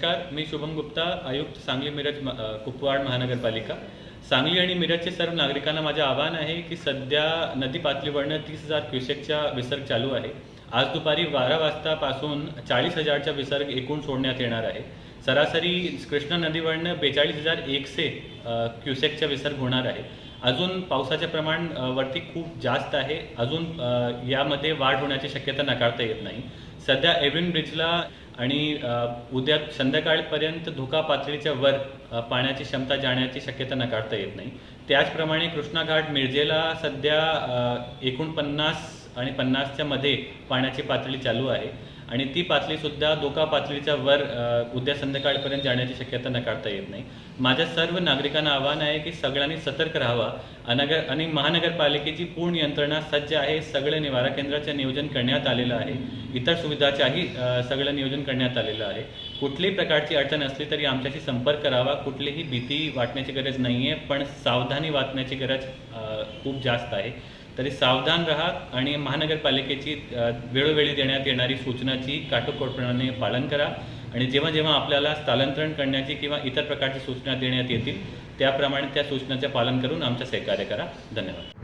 नमस्कार, मी शुभम गुप्ता, आयुक्त सांगली मिरज कुपवाड महानगरपालिका। सांगली आणि मिरजचे सर्व नागरिकांना माझे आवाहन आहे की सध्या नदी पातळीवरनं 30,000 क्युसेकचा विसर्ग चालू आहे। आज दुपारी 12 वाजतापासून 40,000चा विसर्ग एकूण सोडण्यात येणार आहे। सरासरी कृष्णा नदीवरनं 42,100 क्युसेकचा विसर्ग होणार आहे। अजून पावसाचे प्रमाण वरती खूप जास्त आहे, अजून यामध्ये वाढ होण्याची शक्यता नाकारता येत नाही। सध्या एव्हरिन ब्रिजला आणि उद्या संध्याकाळपर्यंत धोका पातळीच्या वर पाण्याची क्षमता जाण्याची शक्यता नाकारता येत नाही। त्याचप्रमाणे कृष्णा घाट मिरजेला सध्या 49 आणि 50च्या मध्ये पाण्याची पातळी चालू आहे आणि ती पातळीसुद्धा धोका पातळीच्या वर उद्या संध्याकाळपर्यंत जाण्याची शक्यता नाकारता येत नाही। माझ्या सर्व नागरिकांना आवाहन आहे की सगळ्यांनी सतर्क राहावा। आणि महानगरपालिकेची पूर्ण यंत्रणा सज्ज आहे। सगळे निवारा केंद्राचे नियोजन करण्यात आलेलं आहे, इतर सुविधाच्याही सगळं नियोजन करण्यात आलेलं आहे। कुठलीही प्रकारची अडचण असली तरी आमच्याशी संपर्क करावा। कुठलीही भीती वाटण्याची गरज नाही आहे, पण सावधानी वाटण्याची गरज खूप जास्त आहे। तरी सावधान राहा आणि महानगरपालिकेची वेळोवेळी देण्यात येणारी सूचनाची काटेकोरपणाने पालन करा आणि जेव्हा जेव्हा आपल्याला स्थलांतरण करण्याची किंवा इतर प्रकारची सूचना देण्यात येतील त्याप्रमाणे त्या सूचनाचे पालन करून आमचे सहकार्य करा। धन्यवाद।